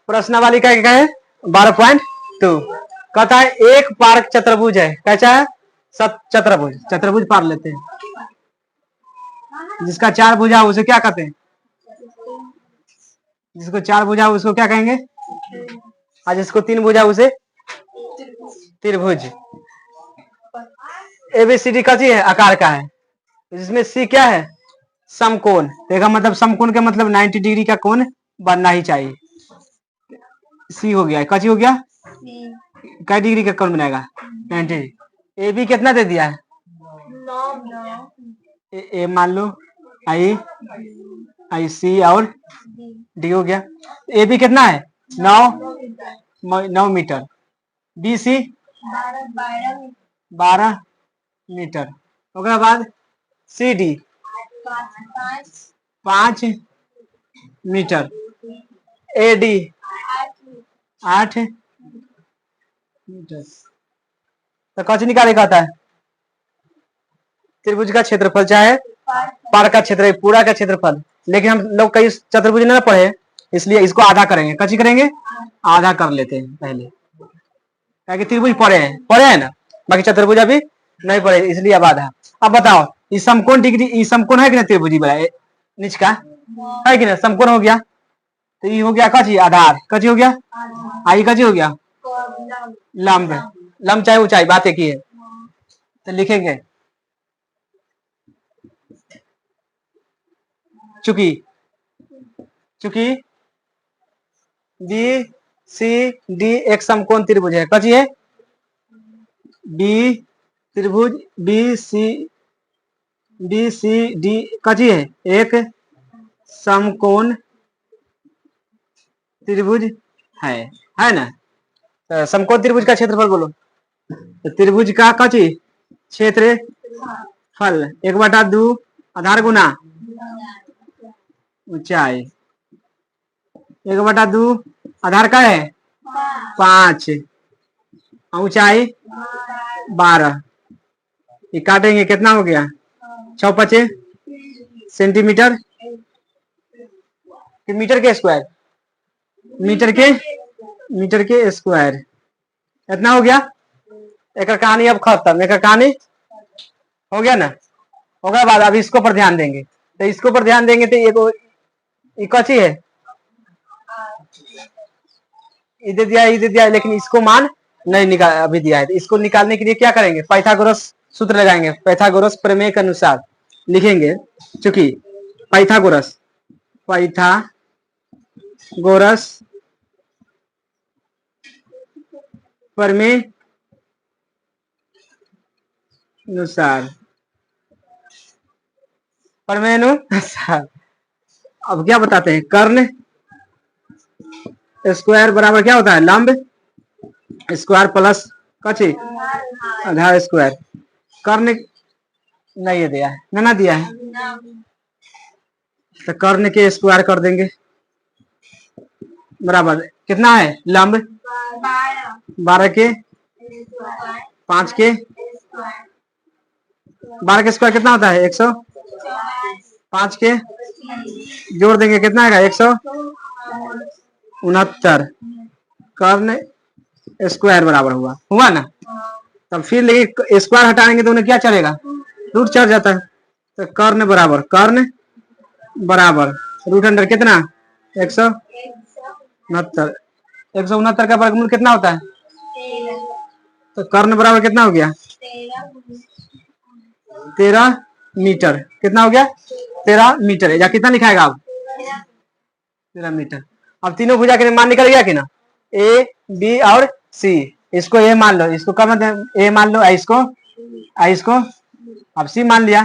प्रश्नावली का क्या है 12.2। कहता है एक पार्क चतुर्भुज है, कैसा है चतुर्भुज। चतुर्भुज पार लेते हैं, जिसका 4 भुजा उसे क्या कहते हैं, जिसको 4 भुजा उसको क्या कहेंगे, और जिसको 3 भुजा उसे त्रिभुज। एबीसीडी कथी है, आकार का है, जिसमें सी क्या है, समकोण। देखा मतलब समकोण के मतलब 90 डिग्री का कोण बनना ही चाहिए। सी हो गया, कची हो गया, क्या डिग्री का कोण बनेगा 90। ए बी कितना दे दिया है, ए मान लो आई आई सी और डी हो गया। ए बी कितना है 9 मीटर, बी सी 12 मीटर। ओकरा बाद C D 5 metre, A D 8 metre. तो कच निकाले कहता है त्रिभुज का क्षेत्रफल चाहे पार का क्षेत्र, पूरा का क्षेत्रफल। लेकिन हम लोग कई चतुर्भुज न पढ़े, इसलिए इसको आधा करेंगे। कची करेंगे, आधा कर लेते हैं पहले, क्या त्रिभुज पढ़े हैं ना, बाकी चतुर्भुज अभी नहीं पढ़े, इसलिए अब आधा। अब बताओ ये समकोण डिग्री, ये समकोण है कि नहीं त्रिभुजी बड़ा नीच का है कि नहीं, समकोण हो गया। तो ये हो गया कची आधार, कची हो गया, आई कची हो गया लंब। लंब चाहे ऊंचाई बात एक ही है। तो लिखेंगे चूंकि बी सी डी एक समकोण त्रिभुज है, कची है बी त्रिभुज बी सी डी कची है एक समकोण त्रिभुज है ना। तो समकोण त्रिभुज का क्षेत्रफल बोलो, तो त्रिभुज का कची क्षेत्रफल 1/2 आधार गुना ऊंचाई, 1/2 आधार का है 5, ऊंचाई 12। ये काटेंगे कितना हो गया 6 5 सेंटीमीटर, मीटर के स्क्वायर, मीटर के स्क्वायर इतना हो गया। एक कहानी अब खत्म, एक कहानी हो गया ना। होगा बाद अब इसको पर ध्यान देंगे, तो इसको पर ध्यान देंगे तो ये कची है, इधर दिया है, लेकिन इसको मान नहीं निकाल अभी दिया है। तो इसको निकालने के लिए क्या करेंगे, पाइथागोरस सूत्र लगाएंगे। पाइथागोरस प्रमेय के अनुसार लिखेंगे, चूंकि पाइथागोरस प्रमेय अनुसार अब क्या बताते हैं, कर्ण स्क्वायर बराबर क्या होता है, लंब स्क्वायर प्लस कची आधार स्क्वायर। कर्ण नहीं ये दिया है ना दिया है, तो कर्ण के स्क्वायर कर देंगे बराबर कितना है, लंब 12 के 5 के 12 के स्क्वायर कितना होता है 100, 5 के जोड़ देंगे कितना आएगा 169। कर्ण स्क्वायर बराबर हुआ ना। तब फिर लेकिन स्क्वायर हटाएंगे तो उन्हें क्या चलेगा, रूट चढ़ जाता है। तो कर्ण बराबर रूट अंडर कितना 169। 169 का वर्गमूल कितना होता है, तो कर्ण बराबर कितना हो गया 13 मीटर। कितना हो गया 13 मीटर, या कितना लिखाएगा आप 13 मीटर। अब तीनों भुजा के मान निकल गया कि ना, ए बी और सी। इसको ए मान लो, इसको क्या मतलब ए मान लो, इसको अब सी मान लिया।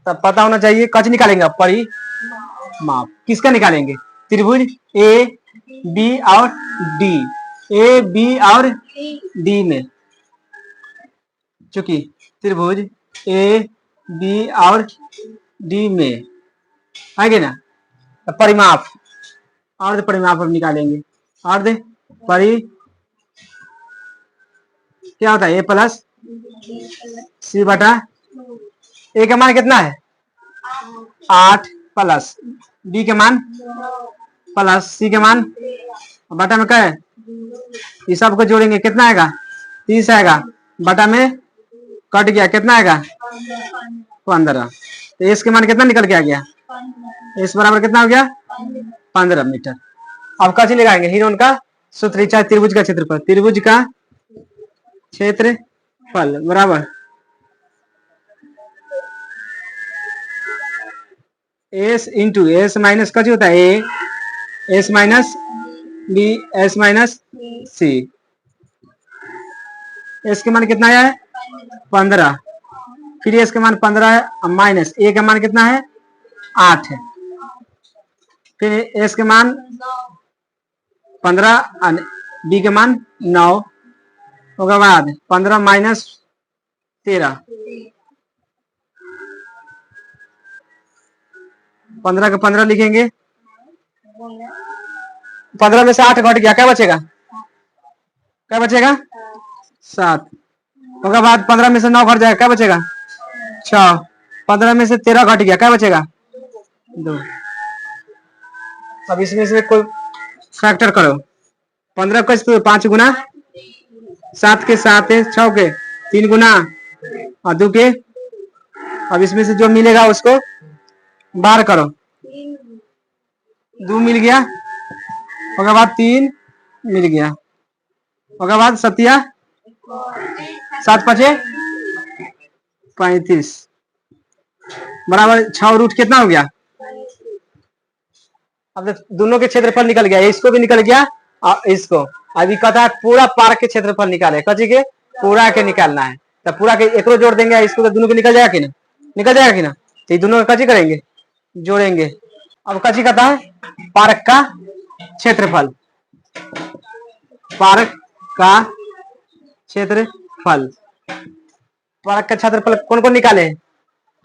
तब पता होना चाहिए कच निकालेंगे परिमाप, किसका निकालेंगे, त्रिभुज ए बी और डी, ए बी और डी में। चूंकि त्रिभुज ए बी और डी में है ना, तो परिमाप और परिमाप हम निकालेंगे। और क्या होता है ए प्लस सी बटा ए का मान कितना है 8 प्लस बी के मान प्लस सी के मान बटा में क्या है, इस सबको जोड़ेंगे कितना आएगा, 30 आएगा, बटा में कट गया कितना आएगा, 15। तो इसके मान कितना निकल के आ गया, इस बराबर कितना हो गया, 15 मीटर। अब कैसे लगाएंगे, हिरोन का सूत्र, चाहे त्रिभुज का क्षेत्रफल, त्रिभुज का क्षेत्रफल बराबर एस इंटू एस माइनस कैसे होता है, A S minus B S minus C. S के मान कितना आया है, 15, फिर एस के मान 15 है, माइनस ए का मान कितना है, 8 है, फिर एस के मान 15, बी के मान 9, उसके बाद 15 माइनस 13, 15 का 15 लिखेंगे, 15 में से 8 घट गया, क्या बचेगा, क्या बचेगा, 7, उसके बाद 15 में से 9 घट जाएगा, क्या बचेगा, 6, 15 में से 13 घट गया, क्या बचेगा, 2। अब इसमें से कोई फैक्टर करो, 15 का 5 गुना 7 के 7 है, 6 के 3 गुना और 2 के, अब इसमें से जो मिलेगा उसको बाहर करो, 2 मिल गया, उसके बाद 3 मिल गया, उसके बाद 7 5 35 बराबर 6 रूट कितना हो गया। अब दोनों के क्षेत्रफल निकल गया, इसको भी निकल गया और इसको। अभी कहता है पूरा पार्क के क्षेत्रफल निकाले, कची के पूरा के निकालना है, तो पूरा के एक जोड़ देंगे, इसको तो दोनों के निकल जाएगा कि ना, निकल जाएगा कि ना, तो दोनों का कची करेंगे, जोड़ेंगे। अब कची कहता है पार्क का क्षेत्रफल, पार्क का क्षेत्रफल, पार्क का क्षेत्रफल कौन कौन निकाले हैं,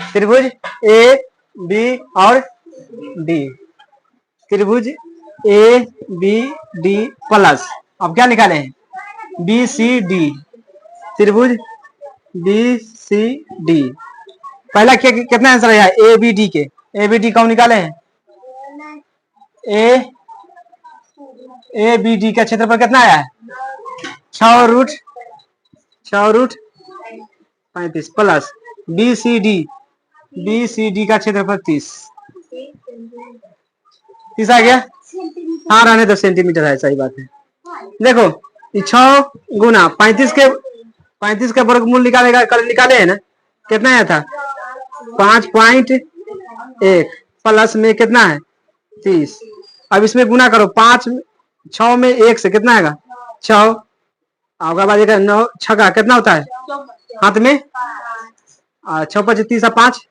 त्रिभुज ए बी और डी, त्रिभुज ए बी डी प्लस, अब क्या निकाले हैं बी सी डी, त्रिभुज बी सी डी। पहला क्या कितना आंसर है ए बी डी के, ए बी डी कौन निकाले हैं, ए बी डी का क्षेत्रफल कितना आया है 6 root 35 plus B C D का क्षेत्रफल 30 आ गया, हाँ रहने दो सेंटीमीटर है, सही बात है। देखो 6 गुना 35 का वर्गमूल निकालेगा, कल निकाले है ना, कितना आया था 5.1 प्लस में कितना है 30, अब इसमें गुना करो, 5 6 में 1 से कितना आएगा 6, उसके बाद 9 6 कितना होता है हाथ में 6 5 30 5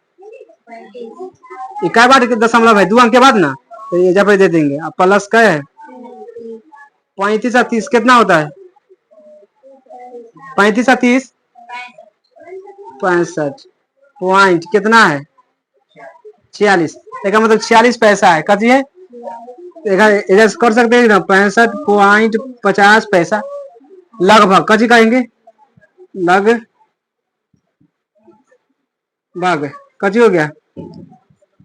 क्या बात दशमलव है 2 अंक के बाद ना, तो ये जब दे देंगे। अब प्लस का है 35 और 30 कितना होता है 35 और 30 65 पॉइंट कितना है 46, इसका मतलब 46 पैसा है, कथी है इधर कर सकते हैं ना 65.50 पैसा लगभग, कथी कहेंगे लगभग, कथी हो गया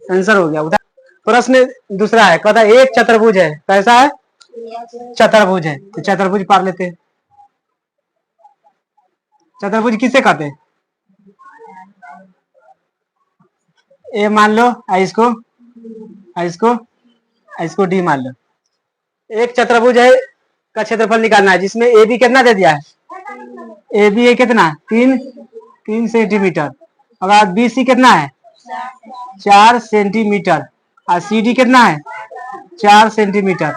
आंसर हो गया। उधर प्रश्न दूसरा है, कहता है एक चतुर्भुज है, कैसा है चतुर्भुज है, तो चतुर्भुज पढ़ लेते हैं। चतुर्भुज किसे कहते हैं, ए मान लो, इसको डी मान लो। एक चतुर्भुज है का क्षेत्रफल निकालना है, जिसमें ए बी कितना दे दिया है, ए बी है कितना 3 सेंटीमीटर, और बी सी कितना है 4 सेंटीमीटर, और सी डी कितना है 4 सेंटीमीटर,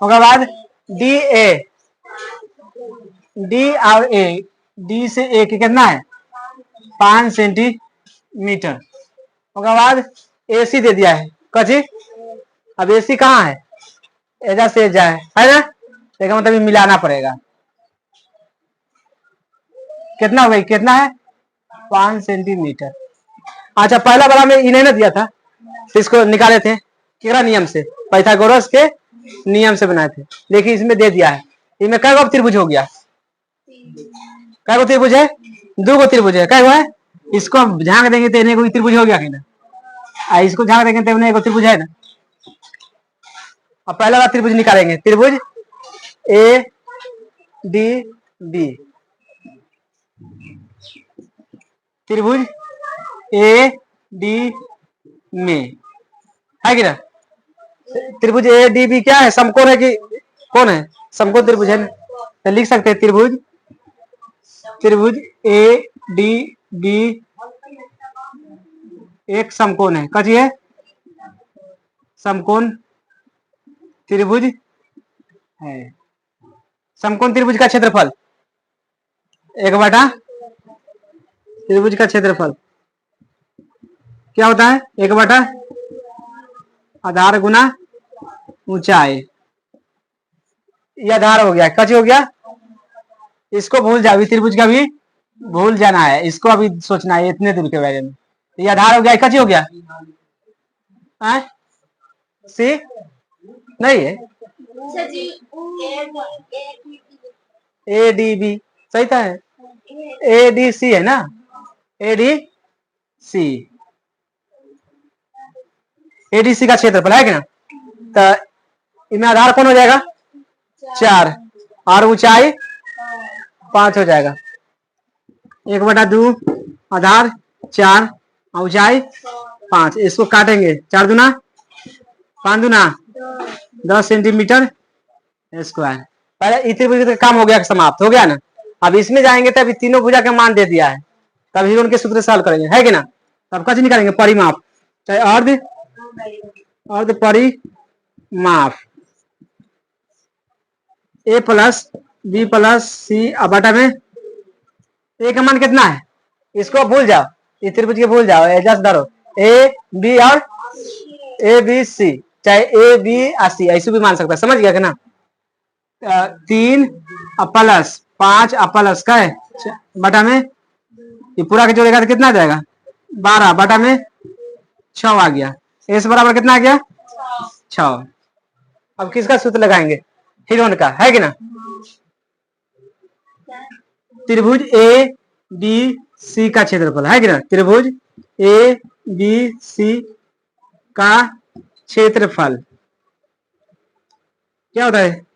उसके बाद डी और ए, डी से ए कितना है 5 सेंटीमीटर, उसके बाद ए सी दे दिया है कची, अब ए सी कहाँ है इधर से जाए है ना, देखा मतलब मिलाना पड़ेगा, कितना हो गई कितना है 5 सेंटीमीटर। अच्छा पहला वाला में इन्हें ना दिया था, तो इसको निकाले थे किरा नियम से, पाइथागोरस के नियम से बनाए थे, देखिए इसमें दे दिया है, इसमें कै गो त्रिभुज हो गया, कै गो त्रिभुज है 2 गो त्रिभुज है, कै गो है, इसको झांक देंगे तो इन्हें त्रिभुज हो गया कि ना, इसको झांक देंगे तो इन्हें त्रिभुज है ना। अब पहला वाला त्रिभुज निकालेंगे, त्रिभुज ए डी बी, त्रिभुज ए डी में, है कि ना? त्रिभुज ए डी बी क्या है? समकोण है कि कौन है? समकोण त्रिभुज है ना? तो लिख सकते हैं त्रिभुज ए डी बी एक समकोण है। कथी है? समकोण त्रिभुज है। समकोण त्रिभुज का क्षेत्रफल 1/, त्रिभुज का क्षेत्रफल क्या होता है? 1/, आधार गुना ऊंचाई। ये आधार हो गया। कथी हो गया? इसको भूल जाओ, त्रिभुज का भी भूल जाना है, इसको अभी सोचना है इतने दूर के बारे में। ये आधार हो गया। कथी हो गया? सी नहीं है, ए डी बी सही था, है ए डी सी है ना, ए डी सी, ए डी सी का क्षेत्रफल है कि ना? तो इनमें आधार कौन हो जाएगा? 4 और ऊंचाई 5 हो जाएगा। 1/2 आधार 4 ऊंचाई 5। इसको काटेंगे, 4 दूना 5 दूना 10 सेंटीमीटर स्क्वायर। पहले त्रिभुज का काम हो गया, समाप्त हो गया ना। अब इसमें जाएंगे तो अभी तीनों भुजा का मान दे दिया है, तभी उनके सूत्र सॉल्व करेंगे, है कि ना? तब कैसे निकालेंगे? परिमाप, चाहे अर्ध परिमाप, ए प्लस बी प्लस सी बटा में ए का मान कितना है? इसको भूल जाओ, इस त्रिभुज के भूल जाओ, एडजस्ट धरो, ए बी और ए बी सी, चाहे ए बी और सी ऐसे भी मान सकता है। समझ गया कि ना? 3 प्लस 5 प्लस का है बटा में, ये पूरा के जोड़ेगा तो कितना आ जाएगा? 12 बटा में 6 आ गया। एस बराबर कितना आ गया? 6। अब किसका सूत्र लगाएंगे? हिरोन का, है कि ना? त्रिभुज ए बी सी का क्षेत्रफल, है कि ना? त्रिभुज ए बी सी का क्षेत्रफल क्या होता है?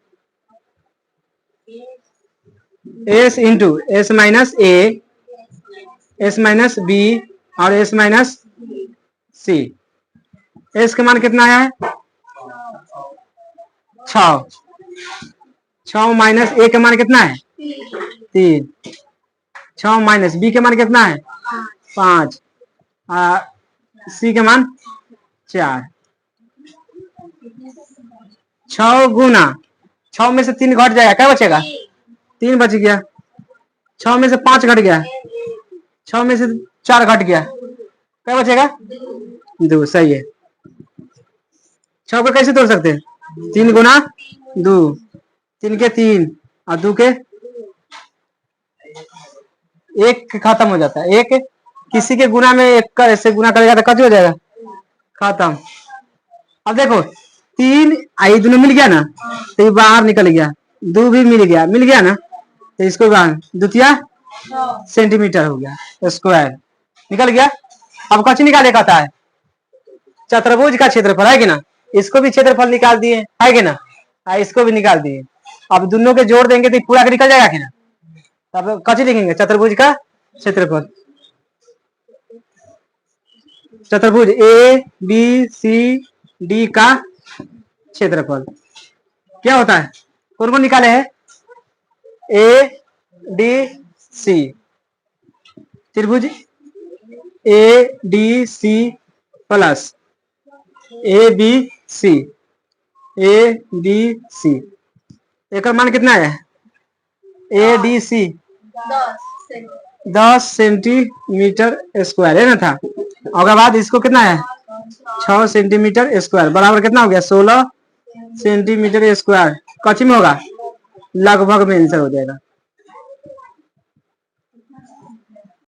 एस इंटू एस माइनस ए, एस माइनस बी और एस माइनस सी। एस का मान कितना है? 6 माइनस ए का मान कितना है? 3। 6 माइनस बी का मान कितना है? 5। सी का मान 4। 6 गुना 6 में से 3 घट जाएगा, क्या बचेगा? 3 बच गया। 6 में से 5 घट गया, 6 में से 4 घट गया, क्या बचेगा? 2। सही है। 6 को कैसे तोड़ सकते हैं? 3 गुना 2, 3 के 3 और 2 के 1 खत्म हो जाता है। एक किसी के गुना में 1 का ऐसे गुना करेगा तो कैसे हो जाएगा? खत्म। अब देखो 3 आई दोनों मिल गया ना, तो ये बाहर निकल गया, 2 भी मिल गया ना, तो इसको बाहर द्वितीय सेंटीमीटर हो गया स्क्वायर, निकल गया। अब कच्ची निकाले कहता है चतुर्भुज का क्षेत्रफल, है कि ना? इसको भी क्षेत्रफल निकाल दिए, है कि ना? इसको भी निकाल दिए। अब दोनों के जोड़ देंगे तो पूरा निकल जाएगा कि ना? तब कच्ची लिखेंगे चतुर्भुज का क्षेत्रफल। चतुर्भुज ए बी सी डी का क्षेत्रफल क्या होता है? कौन कौन निकाले हैं? ए डी सी, त्रिभुज A D C plus A B C, A B C, एक मान कितना है? A D C 10 centimetre square है ना था। और बाद इसको कितना है? 6 सेंटीमीटर स्क्वायर बराबर कितना हो गया? 16 सेंटीमीटर स्क्वायर। कच्ची में होगा लगभग में आंसर हो जाएगा।